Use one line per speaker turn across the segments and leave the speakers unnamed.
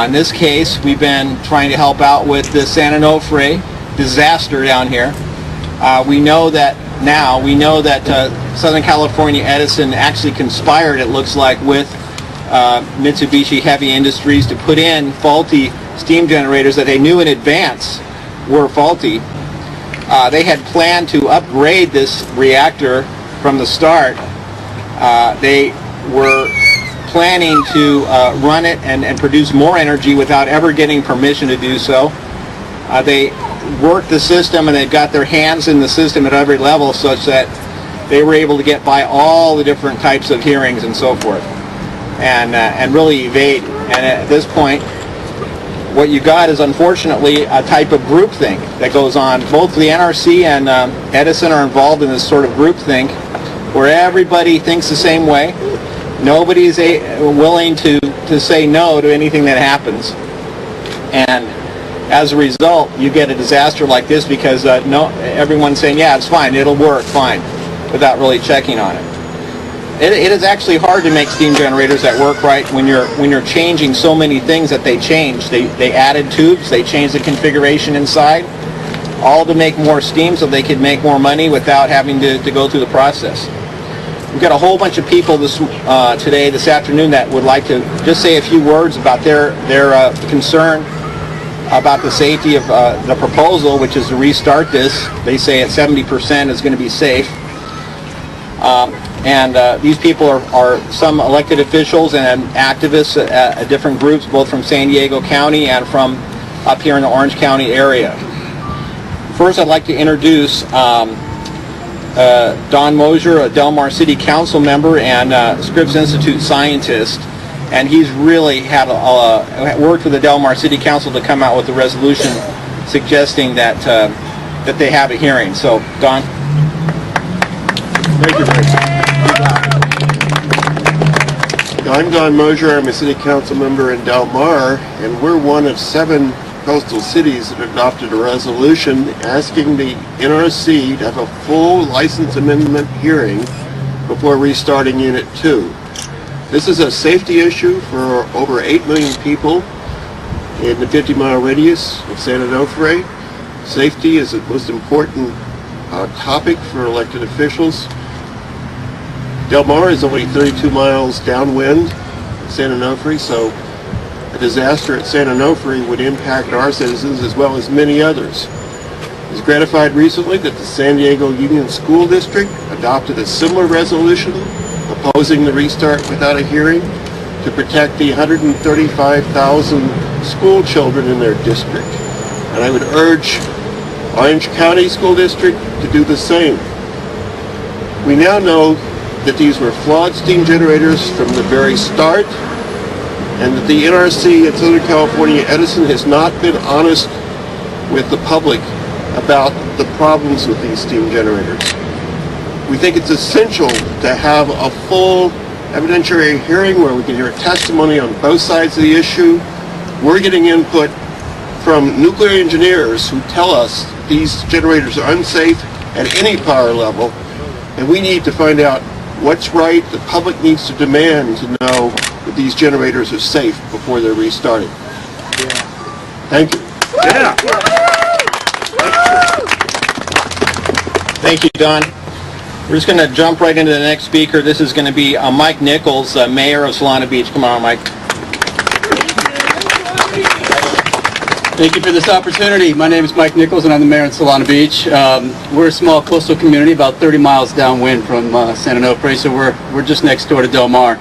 In this case, we've been trying to help out with the San Onofre disaster down here. We know that Southern California Edison actually conspired, it looks like, with Mitsubishi Heavy Industries to put in faulty steam generators that they knew in advance were faulty. They had planned to upgrade this reactor from the start. They were planning to run it and produce more energy without ever getting permission to do so. They worked the system, and they've got their hands in the system at every level such that they were able to get by all the different types of hearings and so forth, and really evade. And at this point, what you got is unfortunately a type of groupthink that goes on. Both the NRC and Edison are involved in this sort of groupthink where everybody thinks the same way. Nobody's willing to say no to anything that happens. And as a result, you get a disaster like this because everyone's saying, yeah, it's fine, it'll work fine, without really checking on it. It is actually hard to make steam generators that work right when you're changing so many things that they change. They added tubes, they changed the configuration inside, all to make more steam so they could make more money without having to go through the process. We've got a whole bunch of people this afternoon that would like to just say a few words about their concern about the safety of the proposal, which is to restart this. They say at 70% is going to be safe. These people are some elected officials and activists at different groups, both from San Diego County and from up here in the Orange County area. First, I'd like to introduce Don Mosier, a Del Mar City Council member and Scripps Institute scientist, and he's really had worked with the Del Mar City Council to come out with a resolution suggesting that they have a hearing. So, Don.
Thank you, Mike. I'm Don Mosier. I'm a City Council member in Del Mar, and we're one of 7 coastal cities that adopted a resolution asking the NRC to have a full license amendment hearing before restarting Unit 2. This is a safety issue for over 8 million people in the 50-mile radius of San Onofre. Safety is the most important topic for elected officials. Del Mar is only 32 miles downwind of San Onofre, so a disaster at San Onofre would impact our citizens as well as many others. I was gratified recently that the San Diego Union School District adopted a similar resolution opposing the restart without a hearing to protect the 135,000 school children in their district. And I would urge Orange County School District to do the same. We now know that these were flawed steam generators from the very start, and that the NRC at Southern California Edison has not been honest with the public about the problems with these steam generators. We think it's essential to have a full evidentiary hearing where we can hear testimony on both sides of the issue. We're getting input from nuclear engineers who tell us these generators are unsafe at any power level, and we need to find out what's right. The public needs to demand to know that these generators are safe before they're restarted. Thank you.
Yeah. Thank you, Don. We're just going to jump right into the next speaker. This is going to be Mike Nichols, Mayor of Solana Beach. Come on, Mike.
Thank you for this opportunity. My name is Mike Nichols, and I'm the mayor in Solana Beach. We're a small coastal community about 30 miles downwind from San Onofre, so we're just next door to Del Mar.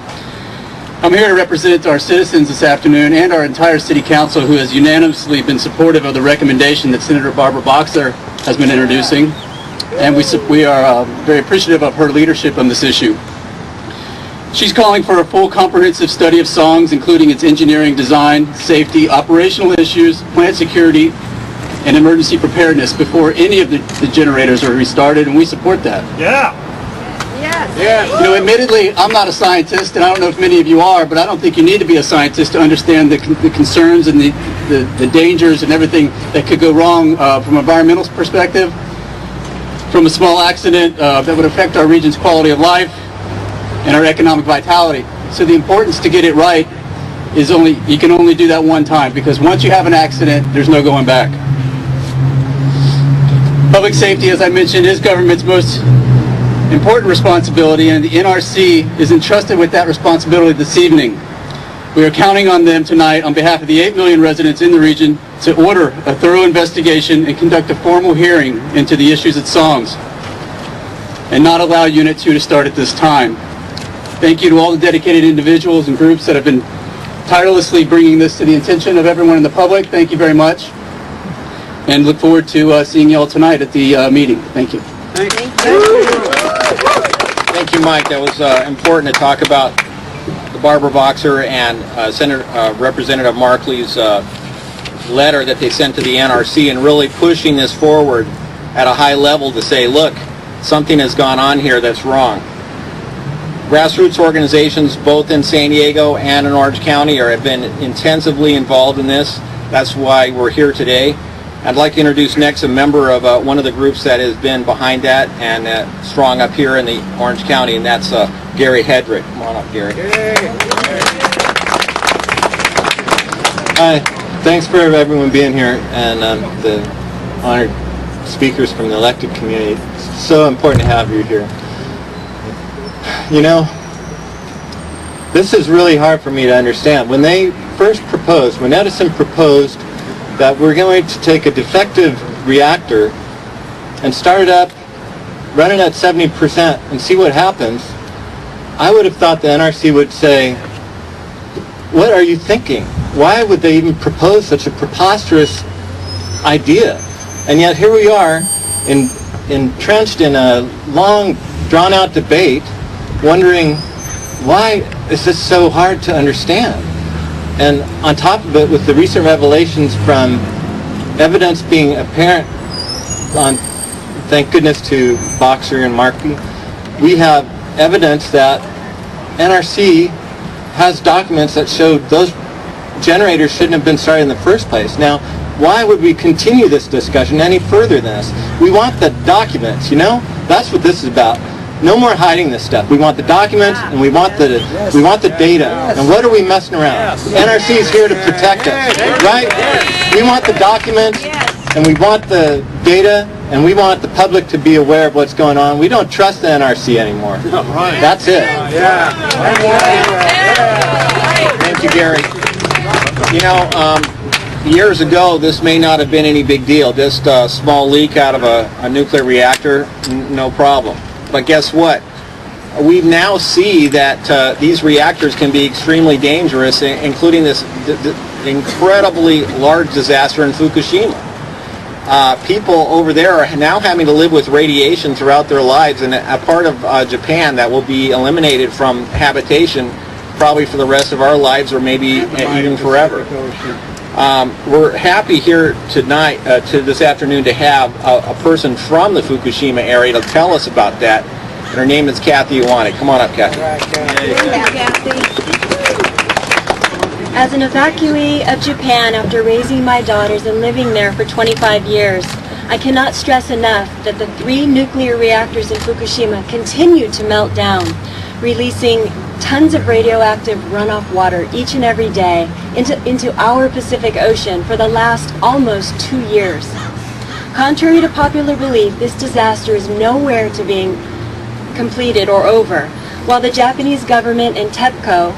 I'm here to represent our citizens this afternoon and our entire city council, who has unanimously been supportive of the recommendation that Senator Barbara Boxer has been introducing, and we are very appreciative of her leadership on this issue. She's calling for a full comprehensive study of songs, including its engineering, design, safety, operational issues, plant security, and emergency preparedness before any of the generators are restarted, and we support that.
Yeah.
Yes. Yeah. You know, admittedly, I'm not a scientist, and I don't know if many of you are, but I don't think you need to be a scientist to understand the concerns and the dangers and everything that could go wrong from an environmental perspective, from a small accident that would affect our region's quality of life and our economic vitality. So the importance to get it right you can only do that one time, because once you have an accident, there's no going back. Public safety, as I mentioned, is government's most important responsibility, and the NRC is entrusted with that responsibility this evening. We are counting on them tonight on behalf of the 8 million residents in the region to order a thorough investigation and conduct a formal hearing into the issues at Songs, and not allow Unit 2 to start at this time. Thank you to all the dedicated individuals and groups that have been tirelessly bringing this to the attention of everyone in the public. Thank you very much, and look forward to seeing you all tonight at the meeting. Thank you.
Thank you, Mike. That was important to talk about the Barbara Boxer and Representative Markley's letter that they sent to the NRC, and really pushing this forward at a high level to say, look, something has gone on here that's wrong. Grassroots organizations both in San Diego and in Orange County have been intensively involved in this. That's why we're here today. I'd like to introduce next a member of one of the groups that has been behind that and strong up here in the Orange County, and that's Gary Hedrick. Come on up, Gary.
Hi. Thanks for everyone being here, and the honored speakers from the elected community. It's so important to have you here. You know, this is really hard for me to understand. When they first proposed, when Edison proposed that we're going to take a defective reactor and start it up, run it at 70% and see what happens, I would have thought the NRC would say, what are you thinking? Why would they even propose such a preposterous idea? And yet here we are, entrenched in a long, drawn-out debate, wondering, why is this so hard to understand? And on top of it, with the recent revelations from evidence being apparent, thank goodness to Boxer and Markey, we have evidence that NRC has documents that showed those generators shouldn't have been started in the first place. Now, why would we continue this discussion any further than this? We want the documents, you know? That's what this is about. No more hiding this stuff. We want the documents, and we want the data. And what are we messing around? NRC is here to protect us, right? We want the documents, and we want the data, and we want the public to be aware of what's going on. We don't trust the NRC anymore. That's it.
Thank you, Gary. You know, years ago, this may not have been any big deal. Just a small leak out of a nuclear reactor, no problem. But guess what? We now see that these reactors can be extremely dangerous, including this incredibly large disaster in Fukushima. People over there are now having to live with radiation throughout their lives, and a part of Japan that will be eliminated from habitation probably for the rest of our lives, or maybe even forever. We're happy here tonight, this afternoon, to have a person from the Fukushima area to tell us about that. And her name is Kathy Iwani. Come on up, Kathy.
As an evacuee of Japan after raising my daughters and living there for 25 years, I cannot stress enough that the 3 nuclear reactors in Fukushima continue to melt down, releasing tons of radioactive runoff water each and every day into our Pacific Ocean for the last almost 2 years. Contrary to popular belief, this disaster is nowhere to being completed or over. While the Japanese government and TEPCO,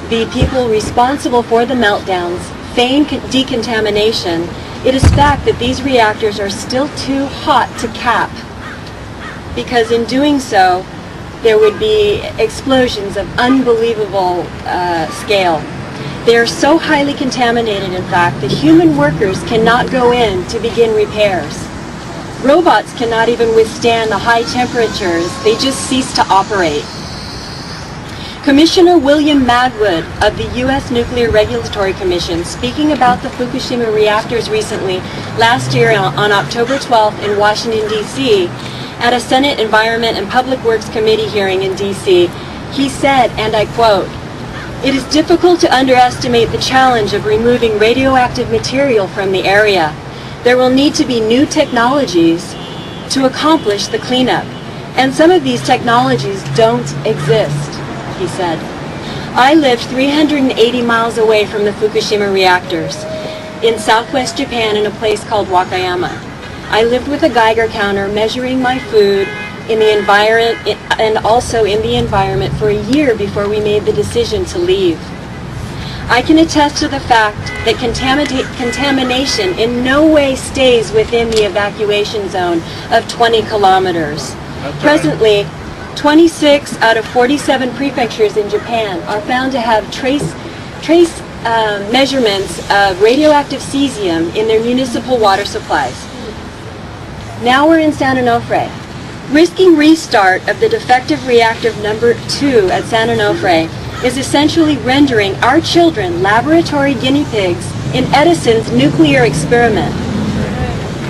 the people responsible for the meltdowns, feign decontamination, it is fact that these reactors are still too hot to cap, because in doing so, there would be explosions of unbelievable scale. They are so highly contaminated, in fact, that human workers cannot go in to begin repairs. Robots cannot even withstand the high temperatures. They just cease to operate. Commissioner William Madwood of the U.S. Nuclear Regulatory Commission, speaking about the Fukushima reactors recently, last year on October 12th in Washington, D.C., at a Senate Environment and Public Works Committee hearing in D.C., he said, and I quote, "It is difficult to underestimate the challenge of removing radioactive material from the area. There will need to be new technologies to accomplish the cleanup, and some of these technologies don't exist," he said. I lived 380 miles away from the Fukushima reactors in southwest Japan in a place called Wakayama. I lived with a Geiger counter measuring my food in the environment and also in the environment for a year before we made the decision to leave. I can attest to the fact that contamination in no way stays within the evacuation zone of 20 kilometers. Presently, 26 out of 47 prefectures in Japan are found to have trace measurements of radioactive cesium in their municipal water supplies. Now we're in San Onofre. Risking restart of the defective reactor number 2 at San Onofre is essentially rendering our children laboratory guinea pigs in Edison's nuclear experiment.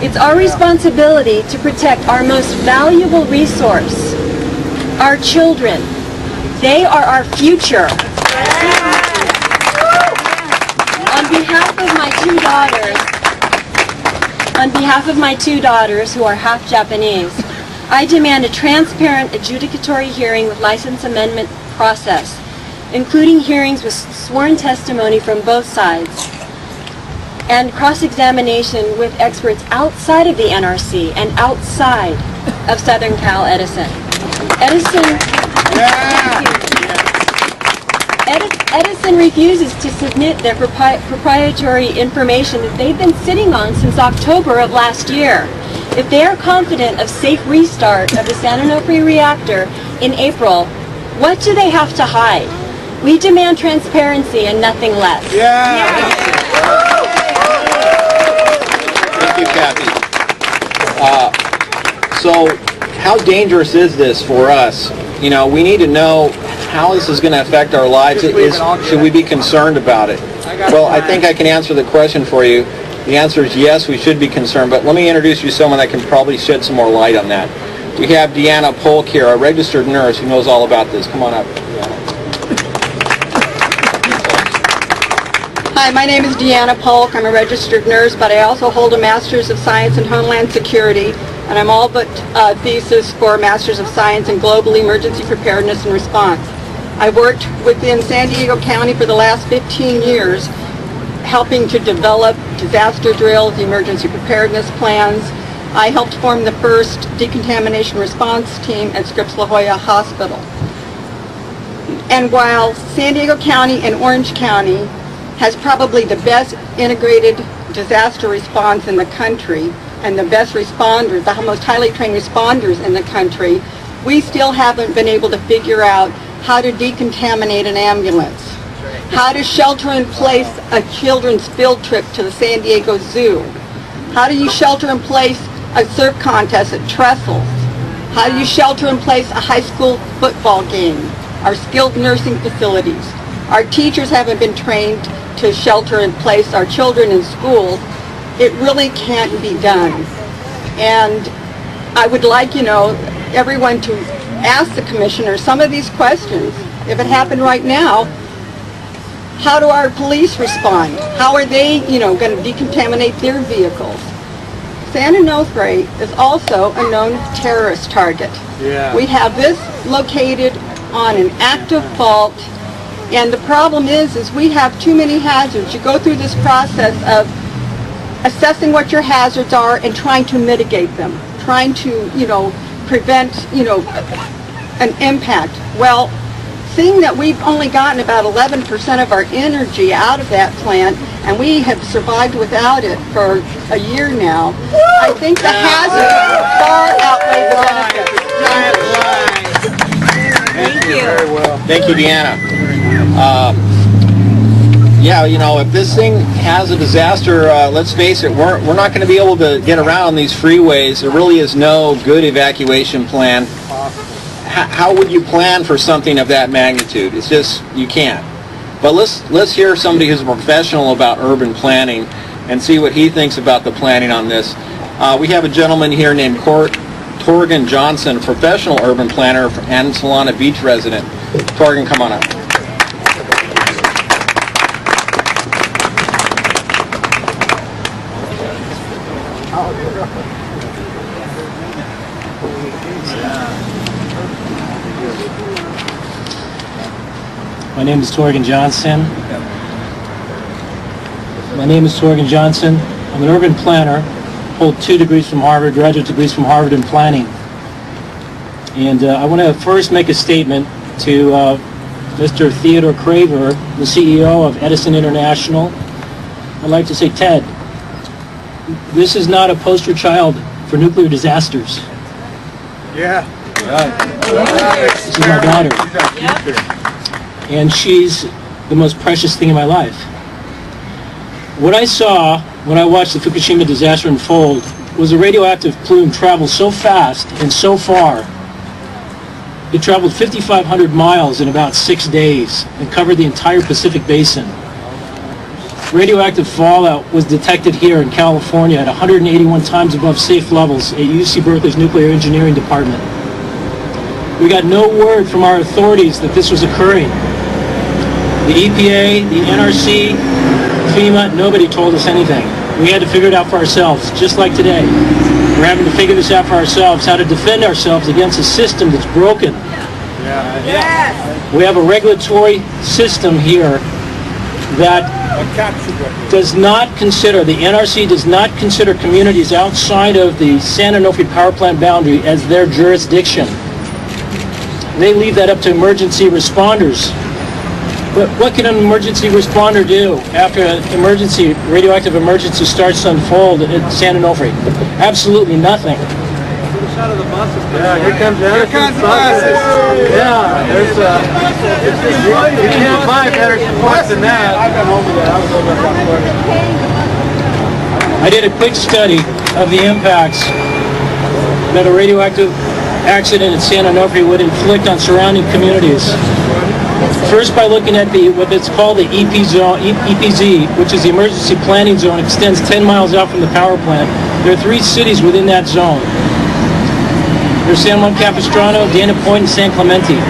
It's our responsibility to protect our most valuable resource, our children. They are our future. On behalf of my two daughters, who are half Japanese, I demand a transparent adjudicatory hearing with license amendment process, including hearings with sworn testimony from both sides, and cross-examination with experts outside of the NRC and outside of Southern Cal Edison. Edison refuses to submit their proprietary information that they've been sitting on since October of last year. If they are confident of safe restart of the San Onofre reactor in April, what do they have to hide? We demand transparency and nothing less.
Thank you, Kathy. So how dangerous is this for us? You know, we need to know how this is going to affect our lives. Should we be concerned about it? Well, I think I can answer the question for you. The answer is yes, we should be concerned, but let me introduce you to someone that can probably shed some more light on that. We have Deanna Polk here, a registered nurse who knows all about this. Come on up, Deanna.
Hi, my name is Deanna Polk. I'm a registered nurse, but I also hold a Master's of Science in Homeland Security, and I'm all but thesis for a Master's of Science in Global Emergency Preparedness and Response. I worked within San Diego County for the last 15 years, helping to develop disaster drills, emergency preparedness plans. I helped form the first decontamination response team at Scripps La Jolla Hospital. And while San Diego County and Orange County has probably the best integrated disaster response in the country and the best responders, the most highly trained responders in the country, we still haven't been able to figure out how to decontaminate an ambulance, how to shelter in place a children's field trip to the San Diego Zoo, how do you shelter in place a surf contest at Trestles, how do you shelter in place a high school football game, our skilled nursing facilities. Our teachers haven't been trained to shelter in place our children in schools. It really can't be done. And I would like, everyone to ask the commissioner some of these questions. If it happened right now, how do our police respond? How are they, going to decontaminate their vehicles? San Onofre is also a known terrorist target. Yeah. We have this located on an active fault, and the problem is we have too many hazards. You go through this process of assessing what your hazards are and trying to mitigate them, trying to, prevent, an impact. Well, seeing that we've only gotten about 11% of our energy out of that plant, and we have survived without it for a year now, I think the hazards far outweigh the benefits.
Thank you. Very well. Thank you, Deanna. If this thing has a disaster, let's face it, we're not going to be able to get around these freeways. There really is no good evacuation plan. How would you plan for something of that magnitude? It's just, you can't. But let's hear somebody who's a professional about urban planning and see what he thinks about the planning on this. We have a gentleman here named Torgan Johnson, professional urban planner and Solana Beach resident. Torgan, come on up.
My name is Torgan Johnson. I'm an urban planner, hold 2 degrees from Harvard, graduate degrees from Harvard in planning. And I want to first make a statement to Mr. Theodore Craver, the CEO of Edison International. I'd like to say, Ted, this is not a poster child for nuclear disasters.
Yeah.
This is my daughter. And she's the most precious thing in my life. What I saw when I watched the Fukushima disaster unfold was a radioactive plume travel so fast and so far. It traveled 5,500 miles in about 6 days and covered the entire Pacific Basin. Radioactive fallout was detected here in California at 181 times above safe levels at UC Berkeley's Nuclear Engineering Department. We got no word from our authorities that this was occurring. The EPA, the NRC, FEMA, nobody told us anything. We had to figure it out for ourselves, just like today. We're having to figure this out for ourselves, how to defend ourselves against a system that's broken. We have a regulatory system here that does not consider, the NRC does not consider communities outside of the San Onofre power plant boundary as their jurisdiction. They leave that up to emergency responders. But what can an emergency responder do after an emergency, radioactive emergency starts to unfold at San Onofre? Absolutely nothing.
Yeah, here comes the buses. Yeah, there's you can't buy better support than that.
I did a quick study of the impacts that a radioactive accident at San Onofre would inflict on surrounding communities. First, by looking at what it's called the EPZ, which is the emergency planning zone, extends 10 miles out from the power plant. There are 3 cities within that zone. There's San Juan Capistrano, Dana Point, and San Clemente.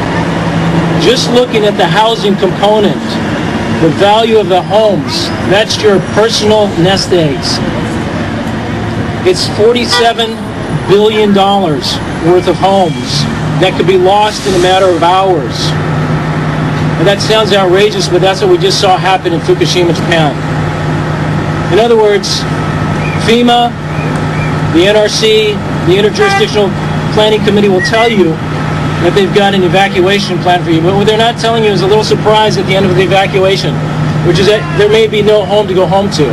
Just looking at the housing component, the value of the homes, that's your personal nest eggs. It's $47 billion worth of homes that could be lost in a matter of hours. And that sounds outrageous, but that's what we just saw happen in Fukushima, Japan. In other words, FEMA, the NRC, the Interjurisdictional Planning Committee will tell you that they've got an evacuation plan for you. But what they're not telling you is a little surprise at the end of the evacuation, which is that there may be no home to go home to.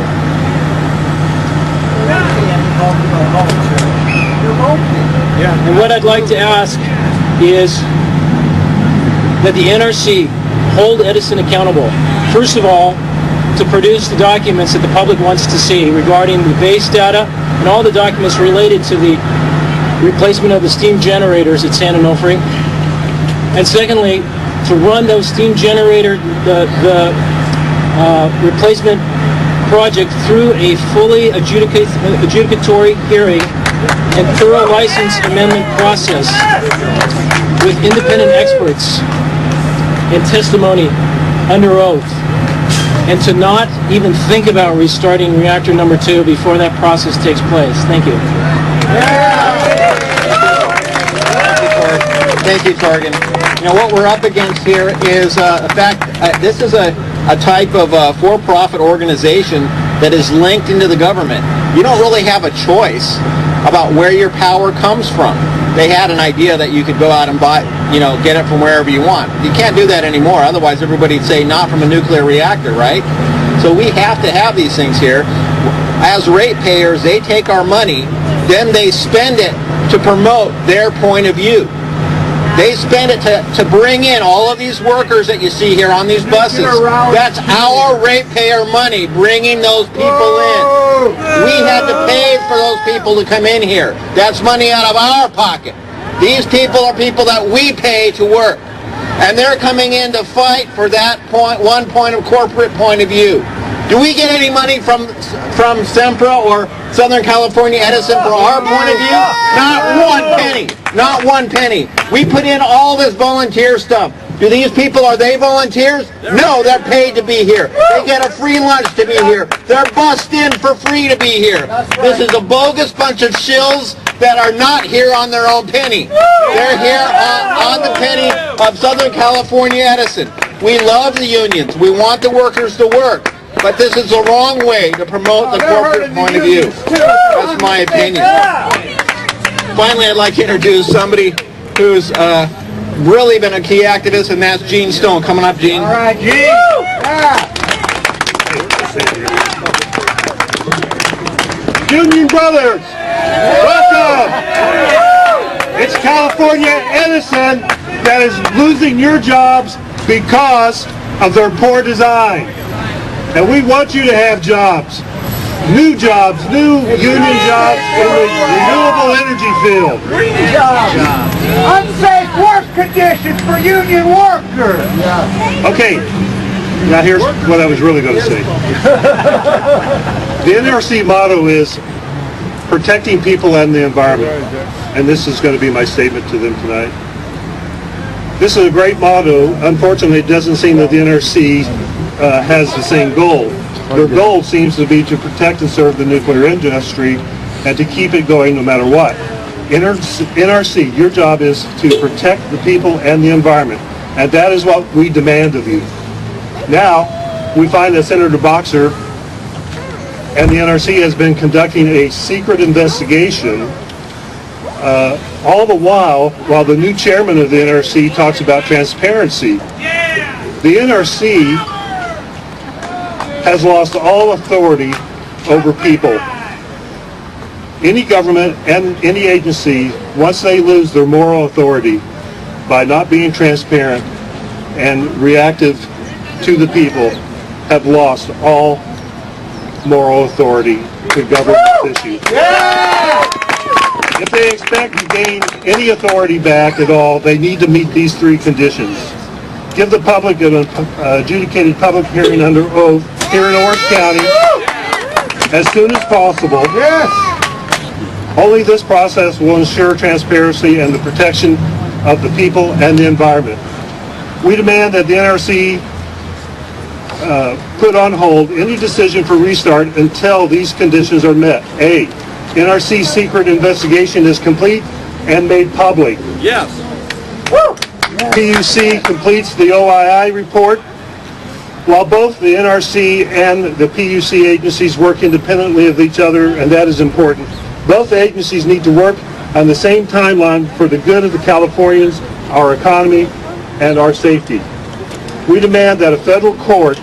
And what I'd like to ask is that the NRC hold Edison accountable. First of all, to produce the documents that the public wants to see regarding the base data and all the documents related to the replacement of the steam generators at San Onofre. And secondly, to run those steam generator, the replacement project through a fully adjudicatory hearing and thorough license amendment process with independent experts and testimony under oath, and to not even think about restarting reactor number 2 before that process takes place. Thank you.
Thank you, Torgan. You know, what we're up against here is, in fact, this is a type of for-profit organization that is linked into the government. You don't really have a choice about where your power comes from. They had an idea that you could go out and buy, get it from wherever you want. You can't do that anymore. Otherwise, everybody'd say not from a nuclear reactor, right? So we have to have these things here. As ratepayers, they take our money, then they spend it to promote their point of view. They spend it to bring in all of these workers that you see here on these buses. That's our ratepayer money bringing those people in. We had to pay for those people to come in here. That's money out of our pocket. These people are people that we pay to work. And they're coming in to fight for that one point of corporate point of view. Do we get any money from Sempra or Southern California Edison for our point of view? Not one penny. Not one penny. We put in all this volunteer stuff. Do these people, are they volunteers? No, they're paid to be here. They get a free lunch to be here. They're bussed in for free to be here. This is a bogus bunch of shills that are not here on their own penny. They're here on the penny of Southern California Edison. We love the unions. We want the workers to work. But this is the wrong way to promote the corporate point of view. That's my opinion. Finally, I'd like to introduce somebody who's really been a key activist, and that's Gene Stone. Coming up, Gene.
All right, Gene. Yeah.
Union Brothers, welcome! It's California Edison that is losing your jobs because of their poor design. And we want you to have jobs, new union jobs in the renewable energy field.
Green jobs. Unsafe work conditions for union workers.
Okay, now here's what I was really going to say. The NRC motto is protecting people and the environment. And this is going to be my statement to them tonight. This is a great motto. Unfortunately, it doesn't seem that the NRC has the same goal. Their goal seems to be to protect and serve the nuclear industry and to keep it going no matter what. NRC, your job is to protect the people and the environment, and that is what we demand of you. Now, we find that Senator Boxer and the NRC has been conducting a secret investigation all the while the new chairman of the NRC talks about transparency. The NRC has lost all authority over people. Any government and any agency, once they lose their moral authority by not being transparent and reactive to the people, have lost all moral authority to govern this issue. If they expect to gain any authority back at all, they need to meet these three conditions. Give the public an adjudicated public hearing under oath here in Orange County as soon as possible.
Yes.
Only this process will ensure transparency and the protection of the people and the environment. We demand that the NRC put on hold any decision for restart until these conditions are met. A, NRC's secret investigation is complete and made public.
Yes.
PUC completes the OII report. While both the NRC and the PUC agencies work independently of each other, and that is important, both agencies need to work on the same timeline for the good of the Californians, our economy, and our safety. We demand that a federal court,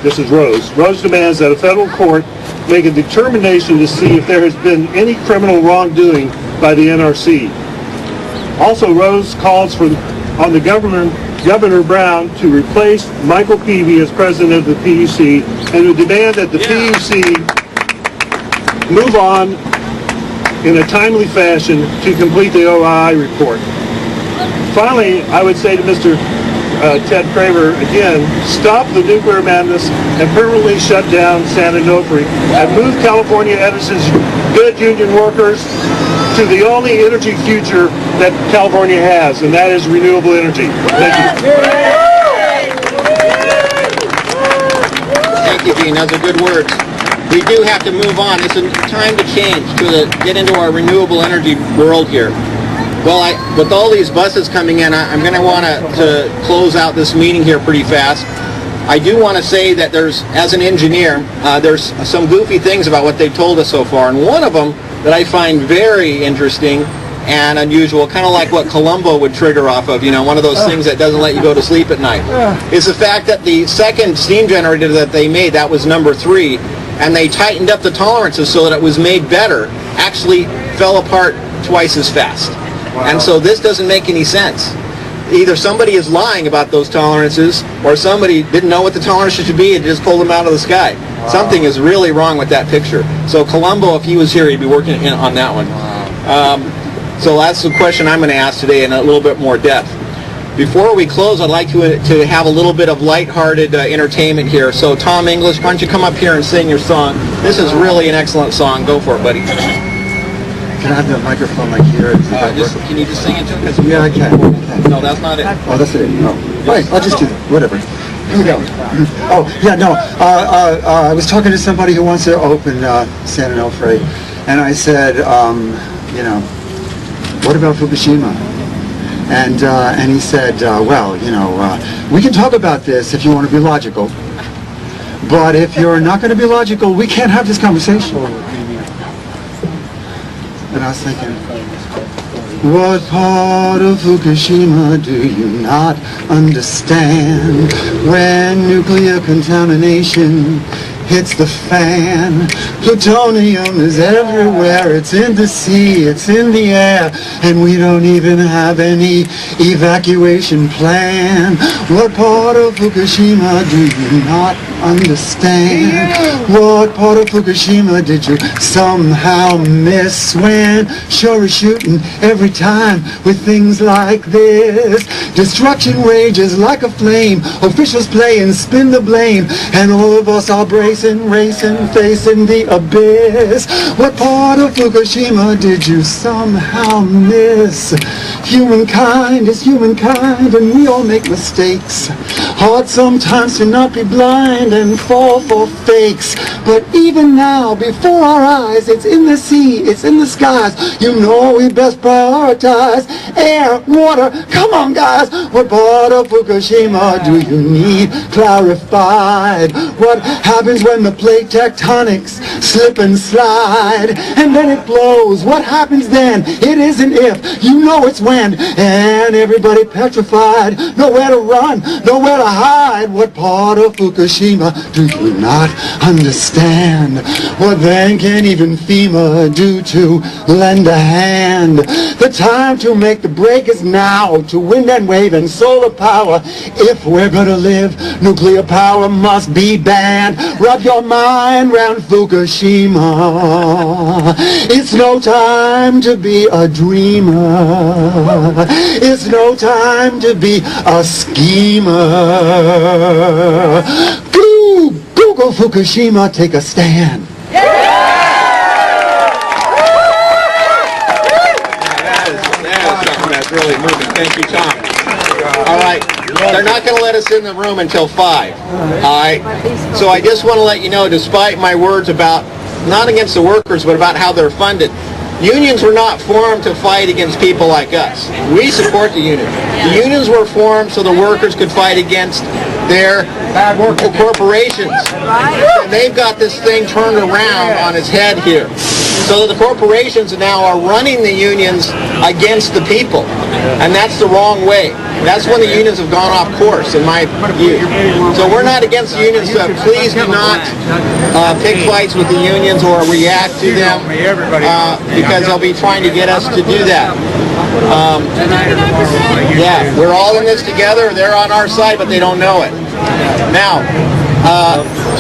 this is Rose demands that a federal court make a determination to see if there has been any criminal wrongdoing by the NRC. Also, Rose calls on the Governor Brown to replace Michael Peavy as president of the PUC and to demand that the PUC move on in a timely fashion to complete the OII report. Finally, I would say to Mr. Ted Craver again, stop the nuclear madness and permanently shut down San Onofre and move California Edison's good union workers to the only energy future that California has, and that is renewable energy. Thank you.
Thank you, Gene. Those are good words. We do have to move on. It's a time to change, to get into our renewable energy world here. Well, with all these buses coming in, I'm going to want to close out this meeting here pretty fast. I do want to say that as an engineer, there's some goofy things about what they've told us so far, and one of them that I find very interesting and unusual, kind of like what Columbo would trigger off of, one of those things that doesn't let you go to sleep at night, is the fact that the second steam generator that they made, that was number 3, and they tightened up the tolerances so that it was made better, actually fell apart twice as fast. Wow. And so this doesn't make any sense. Either somebody is lying about those tolerances, or somebody didn't know what the tolerances should be and just pulled them out of the sky. Wow. Something is really wrong with that picture. So Columbo, if he was here, he'd be working on that one. Wow. So that's the question I'm going to ask today in a little bit more depth. Before we close, I'd like to have a little bit of lighthearted entertainment here. So Tom English, why don't you come up here and sing your song? This is really an excellent song. Go for it, buddy.
Can I have the microphone like here?
Can you just sing it to him?
Yeah, I can.
No, that's not it.
Oh, that's it. No. Fine, I'll just do that. Whatever. Here we go. Oh, yeah, no. I was talking to somebody who wants to open San Onofre, and I said, what about Fukushima? And he said, well, you know, we can talk about this if you want to be logical, but if you're not going to be logical, we can't have this conversation. And I was thinking, what part of Fukushima do you not understand? When nuclear contamination hits the fan, plutonium is everywhere, it's in the sea, it's in the air, and we don't even have any evacuation plan. What part of Fukushima do you not understand? What part of Fukushima did you somehow miss when sure is shooting every time with things like this? Destruction rages like a flame, officials play and spin the blame, and all of us are racing, facing the abyss. What part of Fukushima did you somehow miss? Humankind is humankind, and we all make mistakes. Hard sometimes to not be blind and fall for fakes. But even now, before our eyes, it's in the sea, it's in the skies. You know we best prioritize air, water. Come on, guys. What part of Fukushima do you need clarified? What happens when the plate tectonics slip and slide? And then it blows. What happens then? It isn't if, you know it's when. And everybody petrified. Nowhere to run, nowhere to hide. What part of Fukushima do you not understand? What then can even FEMA do to lend a hand? The time to make the break is now, to wind and wave and solar power. If we're gonna live, nuclear power must be banned. Wrap your mind round Fukushima. It's no time to be a dreamer. It's no time to be a schemer. Google Fukushima, take a stand.
That's really moving. Thank you, Tom. All right. They're not going to let us in the room until 5. All right. So I just want to let you know, despite my words about, not against the workers, but about how they're funded, unions were not formed to fight against people like us. We support the unions. The unions were formed so the workers could fight against their corporations. And they've got this thing turned around on its head here. So that the corporations now are running the unions against the people. And that's the wrong way. That's when the unions have gone off course, in my view. So we're not against the unions, so please do not pick fights with the unions or react to them, because they'll be trying to get us to do that. Yeah, we're all in this together. They're on our side, but they don't know it. Now,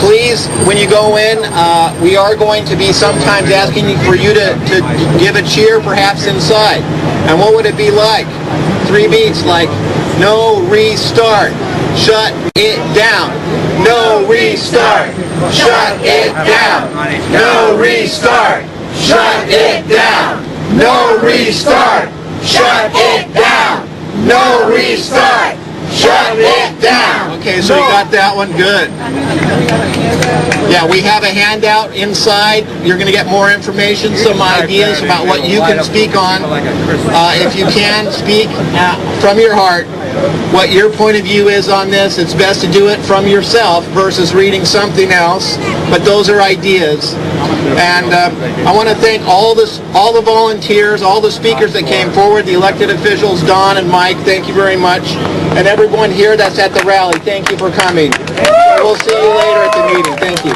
please, when you go in, we are going to be sometimes asking for you to give a cheer, perhaps inside. And what would it be like? 3 beats, like, no restart, shut it down. No restart, shut it down. No restart, shut it down. No restart, shut it down. No restart, shut it down. Okay, so you got that one good. Yeah, we have a handout inside. You're going to get more information, some ideas about what you can speak on. If you can speak from your heart what your point of view is on this, it's best to do it from yourself versus reading something else. But those are ideas. And I want to thank all the volunteers, all the speakers that came forward, the elected officials, Don and Mike, thank you very much. And everyone here that's at the rally, thank you for coming. We'll see you later at the meeting. Thank you.